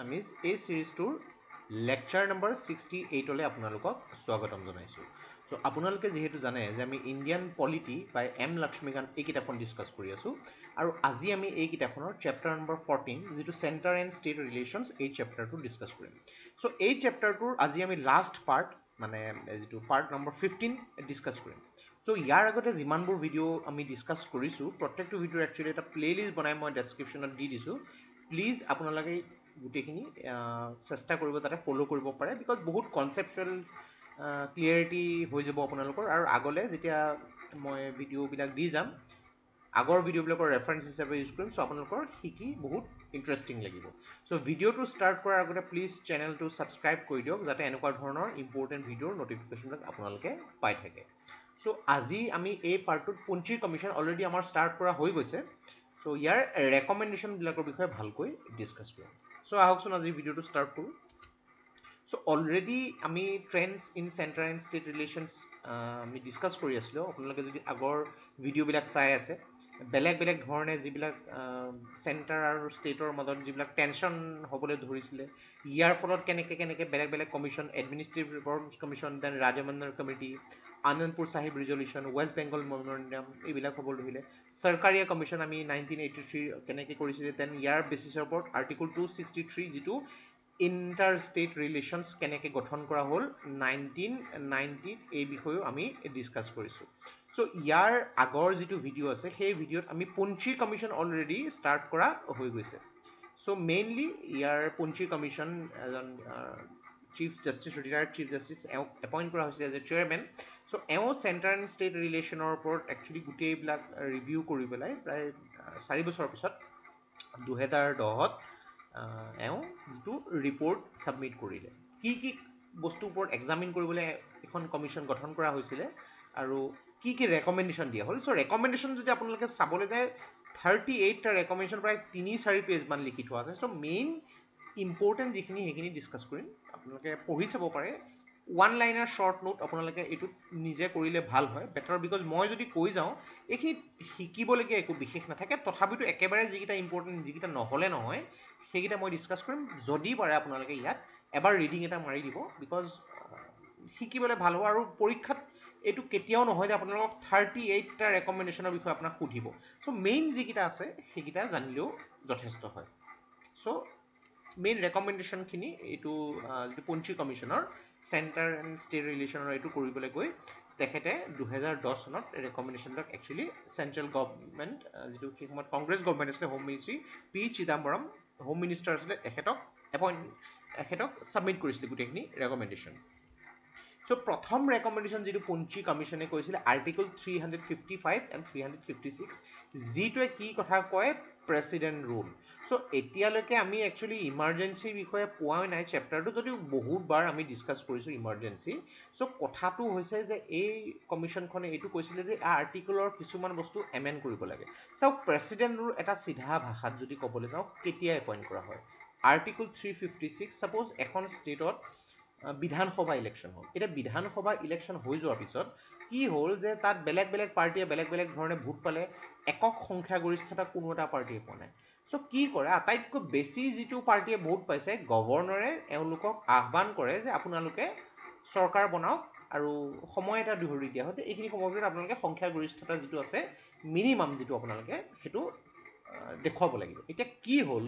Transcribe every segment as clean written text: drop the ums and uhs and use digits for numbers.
আমি এই সিৰিজটোৰ lecture number 68লৈ আপোনালোকক স্বাগতম জনাইছোঁ। চ' আপোনালোকে যিহেতু জানে যে আমি ইণ্ডিয়ান পলিটি বাই এম লক্ষ্মীকান্ত এই কিতাপখন ডিছকাছ কৰি আছোঁ আৰু আজি আমি এই কিতাপখনৰ চেপ্টাৰ নম্বৰ 14 যিটো চেণ্টাৰ এণ্ড ষ্টেট ৰিলেশ্যনছ এই চেপ্টাৰটো ডিছকাছ কৰিম। চ' এই চেপ্টাৰটোৰ আজি আমি লাষ্ট পাৰ্ট মানে যিটো পাৰ্ট নম্বৰ 15 ডিছকাছ কৰিম। চ' ইয়াৰ আগতে যিমানবোৰ ভিডিঅ' আমি ডিছকাছ কৰিছোঁ প্ৰত্যেকটো ভিডিঅ'ৰ একচুৱেলি এটা প্লে'লিষ্ট বনাই মই ডেছক্ৰিপশ্যনত দি দিছোঁ। প্লিজ আপোনালোকে গোটেইখিনি চেষ্টা কৰিব যাতে ফ'ল' কৰিব পাৰে, বিকজ বহুত কনচেপচুৱেল ক্লিয়াৰিটি হৈ যাব আপোনালোকৰ। আৰু আগলৈ যেতিয়া মই ভিডিঅ'বিলাক দি যাম আগৰ ভিডিঅ'বিলাকৰ ৰেফাৰেঞ্চ হিচাপে ইউজ কৰিম, চ' আপোনালোকৰ শিকি বহুত ইণ্টাৰেষ্টিং লাগিব। চ' ভিডিঅ'টো ষ্টাৰ্ট কৰাৰ আগতে প্লিজ চেনেলটো ছাবস্ক্ৰাইব কৰি দিয়ক যাতে এনেকুৱা ধৰণৰ ইম্পৰ্টেণ্ট ভিডিঅ'ৰ ন'টিফিকেশ্যনবিলাক আপোনালোকে পাই থাকে। চ' আজি আমি এই পাৰ্টটোত পুঞ্চিৰ কমিশ্যন অলৰেডি আমাৰ ষ্টাৰ্ট কৰা হৈ গৈছে। চ' ইয়াৰ ৰেকমেণ্ডেশ্যনবিলাকৰ বিষয়ে ভালকৈ ডিছকাছ কৰিম। চ' আহকচোন আজি ভিডিঅ'টো ষ্টাৰ্ট কৰোঁ। চ' অলৰেডি আমি trends in centre and state relations আমি ডিছকাছ কৰি আছিলোঁ। আপোনালোকে যদি আগৰ ভিডিঅ'বিলাক চাই আছে, বেলেগ বেলেগ ধৰণে যিবিলাক চেণ্টাৰ আৰু ষ্টেটৰ মাজত যিবিলাক টেনশ্যন হ'বলৈ ধৰিছিলে, ইয়াৰ ফলত কেনেকৈ বেলেগ বেলেগ commission, administrative reforms commission, then Rajamannar committee, Anandpur Sahib resolution, West Bengal memorandum এইবিলাক হ'বলৈ ধৰিলে। চৰকাৰীয়া কমিশ্যন আমি 1983 কেনেকৈ কৰিছিলে, দেন ইয়াৰ বেচিছৰ ওপৰত আৰ্টিকল 263 যিটো ইণ্টাৰ ষ্টেট ৰিলেশ্যনছ কেনেকৈ গঠন কৰা হ'ল 1990 এই বিষয়েও আমি ডিছকাছ কৰিছোঁ। চ' ইয়াৰ আগৰ যিটো ভিডিঅ' আছে সেই ভিডিঅ'ত আমি পুঞ্চি কমিশ্যন অলৰেডি ষ্টাৰ্ট কৰা হৈ গৈছে। চ' মেইনলি ইয়াৰ পুঞ্চি কমিশ্যন এজন chief justice, retired chief justice এওঁক এপইণ্ট কৰা হৈছিলে এজ এ চেয়াৰমেন। চ' এওঁ চেণ্টাৰ এণ্ড ষ্টেট ৰিলেশ্যনৰ ওপৰত একচুৱেলি গোটেইবিলাক ৰিভিউ কৰি পেলাই প্ৰায় 4 বছৰৰ পিছত 2010ত এওঁ যিটো ৰিপৰ্ট ছাবমিট কৰিলে, কি বস্তুৰ ওপৰত এক্সামিন কৰিবলৈ এখন কমিশ্যন গঠন কৰা হৈছিলে আৰু কি ৰেকমেণ্ডেশ্যন দিয়া হ'ল। চ' ৰেকমেণ্ডেশ্যন যদি আপোনালোকে চাবলৈ যায় 38টা ৰেকমেণ্ডেশ্যন প্ৰায় 3-4 পেজমান লিখি থোৱা আছে। চ' মেইন ইম্পৰ্টেণ্ট যিখিনি সেইখিনি ডিছকাছ কৰিম, আপোনালোকে পঢ়ি চাব পাৰে। ওৱান লাইনাৰ শ্বৰ্ট নোট আপোনালোকে এইটোত নিজে কৰিলে ভাল হয়, বেটাৰ, বিকজ মই যদি কৈ যাওঁ এইখিনিত শিকিবলগীয়া একো বিশেষ নাথাকে। তথাপিতো একেবাৰে যিকেইটা ইম্পৰ্টেণ্ট, যিকেইটা নহ'লে নহয় সেইকেইটা মই ডিছকাছ কৰিম। যদি পাৰে আপোনালোকে ইয়াত এবাৰ ৰিডিং এটা মাৰি দিব, বিকজ শিকিবলৈ ভাল হ'ব। আৰু পৰীক্ষাত এইটো কেতিয়াও নহয় যে আপোনালোকক 38টা ৰেকমেণ্ডেশ্যনৰ বিষয়ে আপোনাক সুধিব। চ' মেইন যিকেইটা আছে সেইকেইটা জানিলেও যথেষ্ট হয়। চ' মেইন ৰেকমেণ্ডেশ্যনখিনি এইটো যিটো পুঞ্চি কমিশ্যনৰ চেণ্টাৰ এণ্ড ষ্টেট ৰিলেশ্যনৰ এইটো কৰিবলৈ গৈ তেখেতে 2010 চনত ৰেকমেণ্ডেশ্যনবিলাক একচুৱেলি চেণ্ট্ৰেল গভৰ্ণমেণ্ট, যিটো সেই সময়ত কংগ্ৰেছ গভৰ্ণমেণ্ট আছিলে, home ministry P Chidambaram home minister আছিলে, তেখেতক ছাবমিট কৰিছিলে গোটেইখিনি ৰেকমেণ্ডেশ্যন। চ' প্ৰথম ৰেকমেণ্ডেশ্যন যিটো পুঞ্চি কমিশ্যনে কৈছিলে আৰ্টিকল 355 এণ্ড 356, যিটোৱে কি কথা কয়, প্ৰেচিডেণ্ট ৰুল। চ' এতিয়ালৈকে আমি একচুৱেলি ইমাৰ্জেঞ্চিৰ বিষয়ে পোৱাই নাই চেপ্টাৰটো, যদিও বহুতবাৰ আমি ডিছকাছ কৰিছোঁ ইমাৰ্জেঞ্চি। চ' কথাটো হৈছে যে এই কমিশ্যনখনে এইটো কৈছিলে যে আৰ্টিকলৰ কিছুমান বস্তু এমেণ্ড কৰিব লাগে। চাওক, প্ৰেচিডেণ্ট ৰুল এটা চিধা ভাষাত যদি ক'বলৈ যাওঁ কেতিয়া এপইণ্ট কৰা হয়, আৰ্টিকল 356 ছাপ'জ এখন ষ্টেটত বিধানসভা ইলেকশ্যন হ'ল। এতিয়া বিধানসভা ইলেকশ্যন হৈ যোৱাৰ পিছত কি হ'ল যে তাত বেলেগ বেলেগ পাৰ্টীয়ে বেলেগ বেলেগ ধৰণে ভোট পালে, একক সংখ্যাগৰিষ্ঠতা কোনো এটা পাৰ্টীয়ে পোৱা নাই। চ' কি কৰে, আটাইতকৈ বেছি যিটো পাৰ্টীয়ে ভোট পাইছে, গভৰ্ণৰে এওঁলোকক আহ্বান কৰে যে আপোনালোকে চৰকাৰ বনাওক আৰু সময় এটা ধৰি দিয়া হয় যে এইখিনি সময়ৰ ভিতৰত আপোনালোকে সংখ্যাগৰিষ্ঠতা যিটো আছে মিনিমাম যিটো আপোনালোকে সেইটো দেখুৱাব লাগিব। এতিয়া কি হ'ল,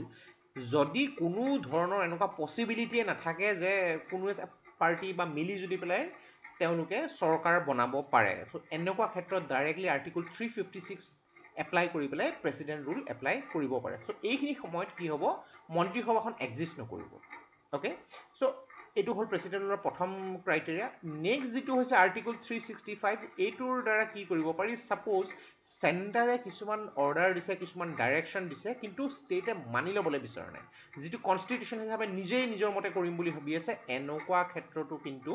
যদি কোনো ধৰণৰ এনেকুৱা পচিবিলিটিয়ে নাথাকে যে কোনো এটা পাৰ্টি বা মিলি জুলি পেলাই তেওঁলোকে চৰকাৰ বনাব পাৰে, চ' এনেকুৱা ক্ষেত্ৰত ডাইৰেক্টলি আৰ্টিকল 356 এপ্লাই কৰি পেলাই প্ৰেচিডেণ্ট ৰুল এপ্লাই কৰিব পাৰে। চ' এইখিনি সময়ত কি হ'ব, মন্ত্ৰীসভাখন এক্সিষ্ট নকৰিব। অ'কে, চ' এইটো হ'ল প্ৰেচিডেণ্ট ৰুলৰ প্ৰথম ক্ৰাইটেৰিয়া। নেক্সট যিটো হৈছে আৰ্টিকল 365, এইটোৰ দ্বাৰা কি কৰিব পাৰি, ছাপ'জ চেণ্টাৰে কিছুমান অৰ্ডাৰ দিছে, কিছুমান ডাইৰেকশ্যন দিছে, কিন্তু ষ্টেটে মানি ল'বলৈ বিচৰা নাই, যিটো কনষ্টিটিউশ্যন হিচাপে নিজেই নিজৰ মতে কৰিম বুলি ভাবি আছে, এনেকুৱা ক্ষেত্ৰতো কিন্তু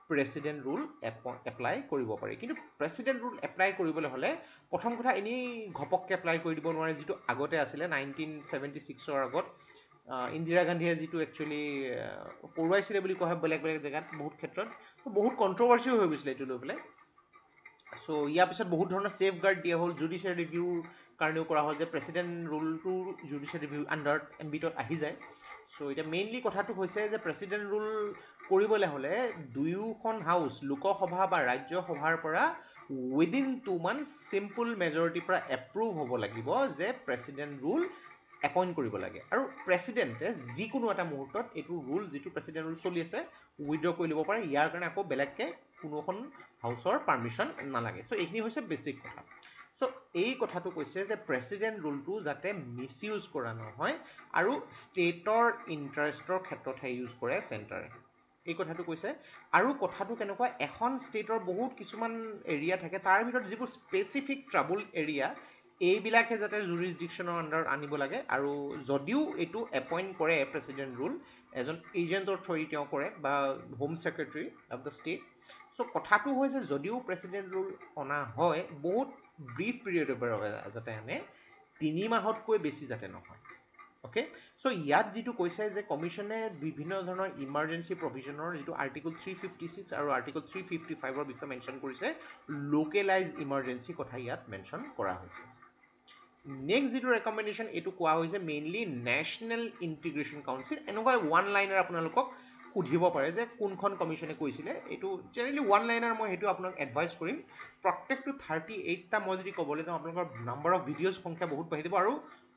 প্ৰেচিডেণ্ট ৰুল এপ্লাই কৰিব পাৰি। কিন্তু প্ৰেচিডেণ্ট ৰুল এপ্লাই কৰিবলৈ হ'লে প্ৰথম কথা এনেই ঘপককৈ এপ্লাই কৰি দিব নোৱাৰে, যিটো আগতে আছিলে 1976ৰ আগত ইন্দিৰা গান্ধীয়ে যিটো একচুৱেলি কৰোৱাইছিলে বুলি কোৱা হয় বেলেগ বেলেগ জেগাত বহুত ক্ষেত্ৰত, বহুত কণ্ট্ৰভাৰ্চিও হৈ গৈছিলে এইটো লৈ পেলাই। চ' ইয়াৰ পিছত বহুত ধৰণৰ ছেফ গাৰ্ড দিয়া হ'ল, জুডিচিয়েল ৰিভিউৰ কাৰণেও কৰা হ'ল যে প্ৰেচিডেণ্ট ৰুলটো জুডিচিয়েল ৰিভিউ আণ্ডাৰ এম্বিটত আহি যায়। সো এটা মেইনলি কথাটো হৈছে যে প্ৰেচিডেণ্ট ৰুল কৰিবলৈ হ'লে দুয়োখন হাউচ লোকসভা বা ৰাজ্যসভাৰ পৰা উইদিন 2 months চিম্পল মেজৰিটিৰ পৰা এপ্ৰুভ হ'ব লাগিব যে প্ৰেচিডেণ্ট ৰুল এপইণ্ট কৰিব লাগে আৰু প্ৰেচিডেণ্টে যিকোনো এটা মুহূৰ্তত এইটো ৰুল যিটো প্ৰেচিডেণ্ট ৰুল চলি আছে উইথড্ৰ কৰি ল'ব পাৰে ইয়াৰ কাৰণে আকৌ বেলেগকৈ কোনো এখন হাউচৰ পাৰ্মিশ্যন নালাগে চ' এইখিনি হৈছে বেছিক কথা চ' এই কথাটো কৈছে যে প্ৰেচিডেণ্ট ৰুলটো যাতে মিছ ইউজ কৰা নহয় আৰু ষ্টেটৰ ইণ্টাৰেষ্টৰ ক্ষেত্ৰতহে ইউজ কৰে চেণ্টাৰে এই কথাটো কৈছে আৰু কথাটো কেনেকুৱা এখন ষ্টেটৰ বহুত কিছুমান এৰিয়া থাকে তাৰ ভিতৰত যিবোৰ স্পেচিফিক ট্ৰাবল এৰিয়া এইবিলাকে যাতে জুৰিছডিকশ্যনৰ আণ্ডাৰত আনিব লাগে আৰু যদিও এইটো এপইণ্ট কৰে প্ৰেচিডেণ্ট ৰুল এজন এজেণ্টৰ থ্ৰুদি তেওঁ কৰে বা home secretary of the state so' কথাটো হৈছে যদিও প্ৰেচিডেণ্ট ৰুল অনা হয় বহুত ব্ৰিফ পিৰিয়ডৰ বাবে যাতে আনে 3 মাহতকৈ বেছি যাতে নহয় অ'কে চ' ইয়াত যিটো কৈছে যে কমিশ্যনে বিভিন্ন ধৰণৰ ইমাৰ্জেঞ্চি প্ৰভিজনৰ যিটো আৰ্টিকল 356 আৰু আৰ্টিকল 355ৰ বিষয়ে মেনশ্যন কৰিছে লোকেলাইজ ইমাৰ্জেঞ্চি কথা ইয়াত মেনশ্যন কৰা হৈছে নেক্সট যিটো ৰেকমেণ্ডেশ্যন এইটো কোৱা হৈছে মেইনলি নেশ্যনেল ইণ্টিগ্ৰেশ্যন কাউন্সিল এনেকুৱা ওৱান লাইনাৰ আপোনালোকক সুধিব পাৰে যে কোনখন কমিশ্যনে কৈছিলে এইটো জেনেৰেলি ওৱান লাইনাৰ মই সেইটো আপোনাক এডভাইচ কৰিম প্ৰত্যেকটো 38টা মই যদি ক'বলৈ যাওঁ আপোনালোকৰ নাম্বাৰ অফ ভিডিঅ'জ সংখ্যা বহুত বাঢ়ি দিব আৰু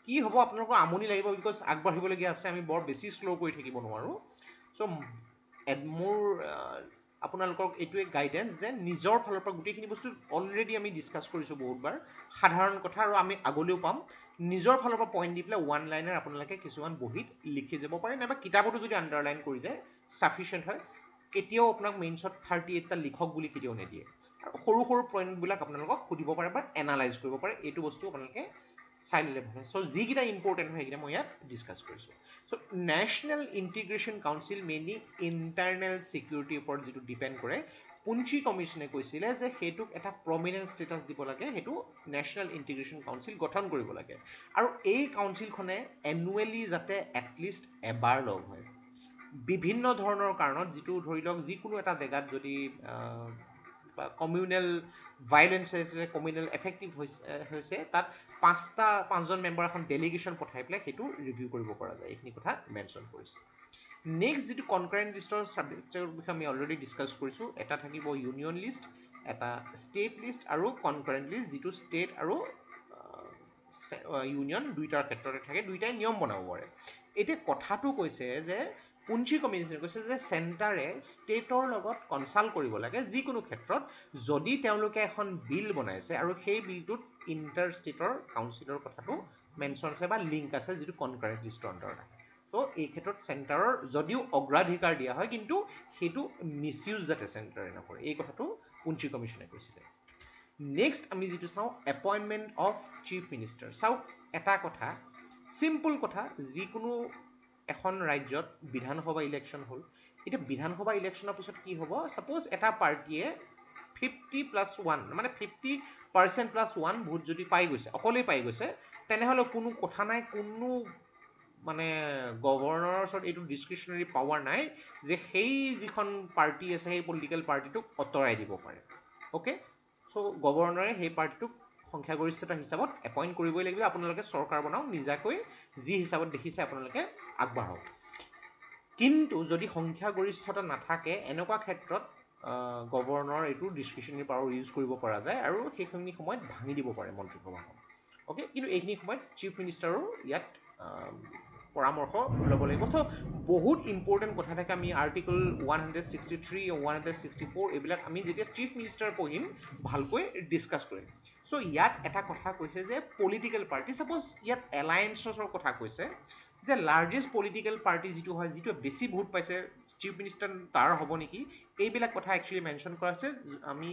কি হ'ব আপোনালোকৰ আমনি লাগিব বিকজ আগবাঢ়িবলগীয়া আছে আমি বৰ বেছি শ্ল' কৰি থাকিব নোৱাৰোঁ চ' মোৰ আপোনালোকক এইটোৱে গাইডেঞ্চ যে নিজৰ ফালৰ পৰা গোটেইখিনি বস্তু অলৰেডি আমি ডিছকাছ কৰিছোঁ বহুতবাৰ সাধাৰণ কথা আৰু আমি আগলৈও পাম নিজৰ ফালৰ পৰা পইণ্ট দি পেলাই ওৱান লাইনাৰ আপোনালোকে কিছুমান বহীত লিখি যাব পাৰে নাইবা কিতাপতো যদি আণ্ডাৰলাইন কৰি যায় ছাফিচিয়েণ্ট হয় কেতিয়াও আপোনাক মেইনছত 38টা লিখক বুলি কেতিয়াও নিদিয়ে আৰু সৰু সৰু পইণ্টবিলাক আপোনালোকক সুধিব পাৰে বা এনালাইজ কৰিব পাৰে এইটো বস্তু আপোনালোকে চাই ল'লে ভাল হয় চ' যিকেইটা ইম্পৰ্টেণ্ট হয় সেইকেইটা মই ইয়াত ডিছকাছ কৰিছোঁ so' national integration council mainly internal ছিকিউৰিটিৰ ওপৰত যিটো ডিপেণ্ড কৰে পুঞ্চি কমিশ্যনে কৈছিলে যে সেইটোক এটা প্ৰমিনেণ্ট ষ্টেটাছ দিব লাগে সেইটো নেশ্যনেল ইণ্টিগ্ৰেশ্যন কাউন্সিল গঠন কৰিব লাগে আৰু এই কাউন্সিলখনে এনুৱেলি যাতে এটলিষ্ট এবাৰ লগ হয় বিভিন্ন ধৰণৰ কাৰণত যিটো ধৰি লওক যিকোনো এটা জেগাত যদি কমিউনেল ভাইলেঞ্চ হৈছে কমিউনেল এফেক্টিভ হৈছে তাত 5জন মেম্বাৰ এখন ডেলিগেশ্যন পঠাই পেলাই সেইটো ৰিভিউ কৰিব পৰা যায় এইখিনি কথা মেনশ্যন কৰিছে নেক্সট যিটো কনকাৰেণ্ট লিষ্টৰ ছাবজেক্টৰ বিষয়ে আমি অলৰেডি ডিছকাছ কৰিছোঁ এটা থাকিব ইউনিয়ন লিষ্ট এটা ষ্টেট লিষ্ট আৰু কনকাৰেণ্ট লিষ্ট যিটো ষ্টেট আৰু ইউনিয়ন দুইটাৰ ক্ষেত্ৰতে থাকে দুইটাই নিয়ম বনাব পাৰে এতিয়া কথাটো কৈছে যে পুঞ্চি কমিশ্যনে কৈছে যে চেণ্টাৰে ষ্টেটৰ লগত কনচাল্ট কৰিব লাগে যিকোনো ক্ষেত্ৰত যদি তেওঁলোকে এখন বিল বনাইছে আৰু সেই বিলটোত ইণ্টাৰ ষ্টেটৰ কাউন্সিলৰ কথাটো মেনশ্যন আছে বা লিংক আছে যিটো কনকাৰেণ্ট লিষ্টৰ আণ্ডাৰত আহে চ' এই ক্ষেত্ৰত চেণ্টাৰৰ যদিও অগ্ৰাধিকাৰ দিয়া হয় কিন্তু সেইটো মিছ ইউজ যাতে চেণ্টাৰে নকৰে এই কথাটো পুঞ্চি কমিশ্যনে কৈছিলে নেক্সট আমি যিটো চাওঁ এপইণ্টমেণ্ট অফ চিফ মিনিষ্টাৰ চাওক এটা কথা চিম্পল কথা যিকোনো এখন ৰাজ্যত বিধানসভা ইলেকশ্যন হ'ল এতিয়া বিধানসভা ইলেকশ্যনৰ পিছত কি হ'ব ছাপ'জ এটা পাৰ্টীয়ে 50+1 মানে 50% + 1 ভোট যদি পাই গৈছে অকলেই পাই গৈছে তেনেহ'লে কোনো কথা নাই কোনো মানে গভৰ্ণৰৰ ওচৰত এইটো ডিছক্ৰিশ্যনেৰী পাৱাৰ নাই যে সেই যিখন পাৰ্টি আছে সেই পলিটিকেল পাৰ্টিটোক আঁতৰাই দিব পাৰে অ'কে চ' গভৰ্ণৰে সেই পাৰ্টিটোক সংখ্যাগৰিষ্ঠতা হিচাপত এপইণ্ট কৰিবই লাগিব আপোনালোকে চৰকাৰ বনাওক নিজাকৈ যি হিচাপত দেখিছে আপোনালোকে আগবাঢ়ক কিন্তু যদি সংখ্যাগৰিষ্ঠতা নাথাকে এনেকুৱা ক্ষেত্ৰত গভৰ্ণৰ এইটো ডিছক্ৰিশ্যনেৰী পাৱাৰ ইউজ কৰিব পৰা যায় আৰু সেইখিনি সময়ত ভাঙি দিব পাৰে মন্ত্ৰীসভাখন অ'কে কিন্তু এইখিনি সময়ত চিফ মিনিষ্টাৰো ইয়াত পৰামৰ্শ ল'ব লাগিব ত' বহুত ইম্পৰ্টেণ্ট কথা থাকে আমি আৰ্টিকল 163 164 এইবিলাক আমি যেতিয়া চিফ মিনিষ্টাৰ পঢ়িম ভালকৈ ডিছকাছ কৰিম চ' ইয়াত এটা কথা কৈছে যে পলিটিকেল পাৰ্টি ছাপ'জ ইয়াত এলায়েন্সৰ কথা কৈছে যে লাৰ্জেষ্ট পলিটিকেল পাৰ্টি যিটো হয় যিটোৱে বেছি ভোট পাইছে চিফ মিনিষ্টাৰ তাৰ হ'ব নেকি এইবিলাক কথা একচুৱেলি মেনশ্যন কৰা আছে আমি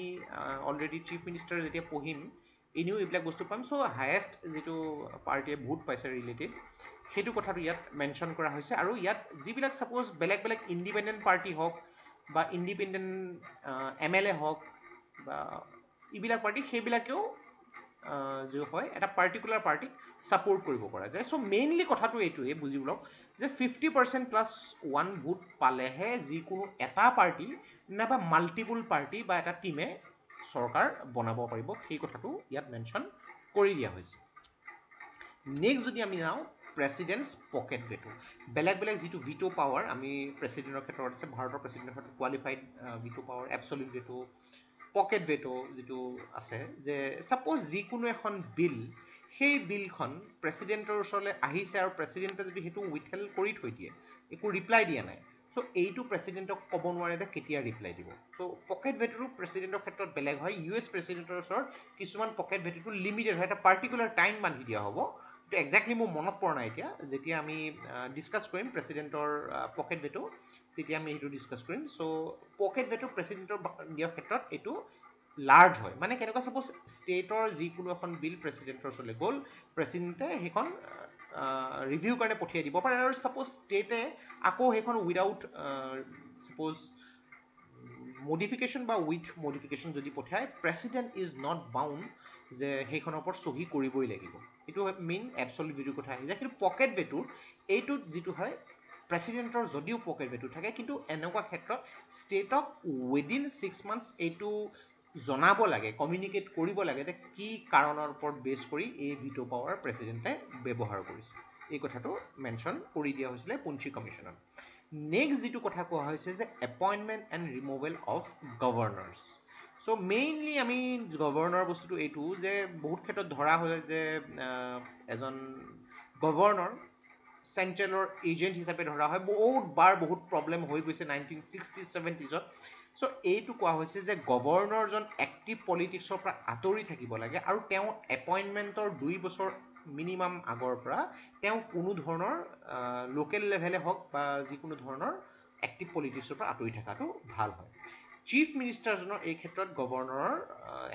অলৰেডি চিফ মিনিষ্টাৰ যেতিয়া পঢ়িম এনেও এইবিলাক বস্তু পাম চ' হায়েষ্ট যিটো পাৰ্টিয়ে ভোট পাইছে ৰিলেটেড সেইটো কথাটো ইয়াত মেনশ্যন কৰা হৈছে আৰু ইয়াত যিবিলাক ছাপ'জ বেলেগ বেলেগ ইণ্ডিপেণ্ডেণ্ট পাৰ্টি হওক বা ইণ্ডিপেণ্ডেণ্ট MLA হওক বা এইবিলাক পাৰ্টি সেইবিলাকেও যি হয় এটা পাৰ্টিকুলাৰ পাৰ্টিক ছাপোৰ্ট কৰিব পৰা যায় চ' মেইনলি কথাটো এইটোৱে বুজি লওক যে 50%+1 ভোট পালেহে যিকোনো এটা পাৰ্টি নাইবা মাল্টিপুল পাৰ্টি বা এটা টীমে চৰকাৰ বনাব পাৰিব সেই কথাটো ইয়াত মেনশ্যন কৰি দিয়া হৈছে নেক্সট যদি আমি যাওঁ প্ৰেচিডেণ্টছ পকেট ভেটো বেলেগ বেলেগ যিটো ভিটো পাৱাৰ আমি প্ৰেচিডেণ্টৰ ক্ষেত্ৰত আছে ভাৰতৰ প্ৰেচিডেণ্টৰ ক্ষেত্ৰত কোৱালিফাইড ভিটো পাৱাৰ এবছলিউট ভেটো পকেট ভেটো যিটো আছে যে ছাপ'জ যিকোনো এখন বিল সেই বিলখন প্ৰেচিডেণ্টৰ ওচৰলৈ আহিছে আৰু প্ৰেচিডেণ্টে যদি সেইটো উইথহেল্ড কৰি থৈ দিয়ে একো ৰিপ্লাই দিয়া নাই চ' এইটো প্ৰেচিডেণ্টক ক'ব নোৱাৰে যে কেতিয়া ৰিপ্লাই দিব চ' পকেট ভেটোটো প্ৰেচিডেণ্টৰ ক্ষেত্ৰত বেলেগ হয় US প্ৰেচিডেণ্টৰ ওচৰত কিছুমান পকেট ভেটোটো লিমিটেড হয় এটা পাৰ্টিকুলাৰ টাইম বান্ধি দিয়া হ'ব এইটো একজেক্টলি মোৰ মনত পৰা নাই এতিয়া যেতিয়া আমি ডিছকাছ কৰিম প্ৰেচিডেণ্টৰ পকেট ভেটো তেতিয়া আমি সেইটো ডিছকাছ কৰিম চ' পকেট ভেটো প্ৰেচিডেণ্টৰ দিয়াৰ ক্ষেত্ৰত এইটো লাৰ্জ হয় মানে কেনেকুৱা ছাপ'জ ষ্টেটৰ যিকোনো এখন বিল প্ৰেচিডেণ্টৰ ওচৰলৈ গ'ল প্ৰেচিডেণ্টে সেইখন ৰিভিউ কাৰণে পঠিয়াই দিব পাৰে আৰু ছাপ'জ ষ্টেটে আকৌ সেইখন উইদাউট ছাপ'জ মডিফিকেশ্যন বা উইথ মডিফিকেশ্যন যদি পঠিয়ায় প্ৰেচিডেণ্ট ইজ নট বাউণ্ড যে সেইখনৰ ওপৰত চহী কৰিবই লাগিব এইটো মেইন এবছলিউট ভেটোৰ কথা আহি যায় কিন্তু পকেট ভেটোৰ এইটোত যিটো হয় প্ৰেচিডেণ্টৰ যদিও পকেট ভেটো থাকে কিন্তু এনেকুৱা ক্ষেত্ৰত ষ্টেটক উইদিন 6 months এইটো জনাব লাগে কমিউনিকেট কৰিব লাগে যে কি কাৰণৰ ওপৰত বেছ কৰি এই ভিটো পাৱাৰ প্ৰেচিডেণ্টে ব্যৱহাৰ কৰিছে এই কথাটো মেনশ্যন কৰি দিয়া হৈছিলে পুঞ্চি কমিশ্যনত নেক্সট যিটো কথা কোৱা হৈছে যে appointment and removal of governors so' mainly আমি গভৰ্ণৰ বস্তুটো এইটো যে বহুত ক্ষেত্ৰত ধৰা হয় যে এজন গভৰ্ণৰ চেণ্ট্ৰেলৰ এজেণ্ট হিচাপে ধৰা হয় বহুত বাৰ বহুত প্ৰব্লেম হৈ গৈছে 1960s 70sত চ' এইটো কোৱা হৈছে যে গভৰ্ণৰজন এক্টিভ পলিটিক্সৰ পৰা আঁতৰি থাকিব লাগে আৰু তেওঁ এপইণ্টমেণ্টৰ 2 বছৰ মিনিমাম আগৰ পৰা তেওঁ কোনো ধৰণৰ লোকেল লেভেলে হওক বা যিকোনো ধৰণৰ এক্টিভ পলিটিক্সৰ পৰা আঁতৰি থকাটো ভাল হয় চিফ মিনিষ্টাৰজনৰ এই ক্ষেত্ৰত গভৰ্ণৰৰ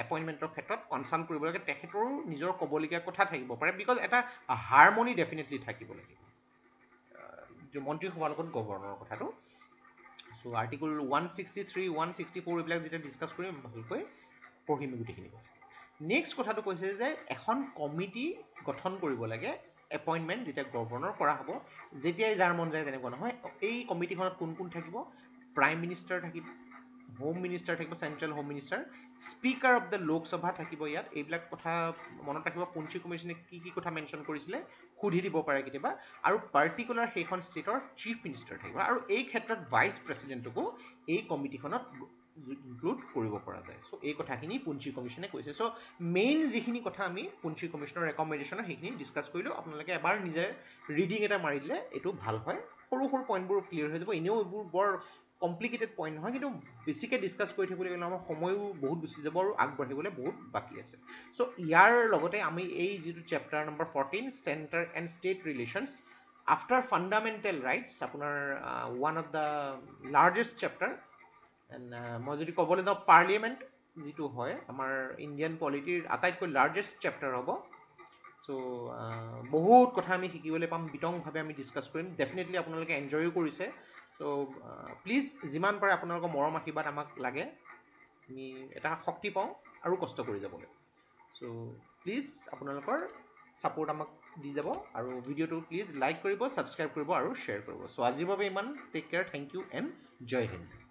এপইণ্টমেণ্টৰ ক্ষেত্ৰত কনচাল্ট কৰিব লাগে তেখেতৰো নিজৰ ক'বলগীয়া কথা থাকিব পাৰে বিকজ এটা হাৰমনি ডেফিনেটলি থাকিব লাগিব মন্ত্ৰীসভাৰ লগত গভৰ্ণৰৰ কথাটো চ' আৰ্টিকল 163 164 এইবিলাক যেতিয়া ডিছকাছ কৰিম ভালকৈ পঢ়িম গোটেইখিনি কথা নেক্সট কথাটো কৈছে যে এখন কমিটি গঠন কৰিব লাগে এপইণ্টমেণ্ট যেতিয়া গভৰ্ণৰ কৰা হ'ব যেতিয়াই যাৰ মন যায় তেনেকুৱা নহয় এই কমিটিখনত কোন কোন থাকিব প্ৰাইম মিনিষ্টাৰ থাকিব হোম মিনিষ্টাৰ থাকিব central home minister speaker of the Lok Sabha থাকিব ইয়াত এইবিলাক কথা মনত ৰাখিব পুঞ্চি কমিশ্যনে কি কথা মেনশ্যন কৰিছিলে সুধি দিব পাৰে কেতিয়াবা আৰু পাৰ্টিকুলাৰ সেইখন ষ্টেটৰ চিফ মিনিষ্টাৰ থাকিব আৰু এই ক্ষেত্ৰত ভাইচ প্ৰেচিডেণ্টকো এই কমিটিখনত ইনক্লুড কৰিব পৰা যায় চ' এই কথাখিনি পুঞ্চি কমিশ্যনে কৈছে চ' মেইন যিখিনি কথা আমি পুঞ্চি কমিশ্যনৰ ৰেকমেণ্ডেশ্যনৰ সেইখিনি ডিছকাছ কৰিলোঁ আপোনালোকে এবাৰ নিজে ৰিডিং এটা মাৰি দিলে এইটো ভাল হয় সৰু সৰু পইণ্টবোৰ ক্লিয়াৰ হৈ যাব এনেও এইবোৰ বৰ কমপ্লিকেটেড পইণ্ট নহয় কিন্তু বেছিকৈ ডিছকাছ কৰি থাকিবলৈ গ'লে আমাৰ সময়ো বহুত গুচি যাব আৰু আগবাঢ়িবলৈ বহুত বাকী আছে চ' ইয়াৰ লগতে আমি এই যিটো chapter number 14 centre and state relations after fundamental rights আপোনাৰ one of the largest chapter and মই যদি ক'বলৈ যাওঁ পাৰ্লিয়ামেণ্ট যিটো হয় আমাৰ ইণ্ডিয়ান পলিটিৰ আটাইতকৈ লাৰ্জেষ্ট চেপ্টাৰ হ'ব চ' বহুত কথা আমি শিকিবলৈ পাম বিতংভাৱে আমি ডিছকাছ কৰিম ডেফিনেটলি আপোনালোকে এনজয়ো কৰিছে চ' প্লিজ যিমান পাৰে আপোনালোকৰ মৰম আশীৰ্বাদ আমাক লাগে আমি এটা শক্তি পাওঁ আৰু কষ্ট কৰি যাবলৈ চ' প্লিজ আপোনালোকৰ ছাপোৰ্ট আমাক দি যাব আৰু ভিডিঅ'টো প্লিজ লাইক কৰিব ছাবস্ক্ৰাইব কৰিব আৰু শ্বেয়াৰ কৰিব চ' আজিৰ বাবে ইমান take care thank you and Jai Hind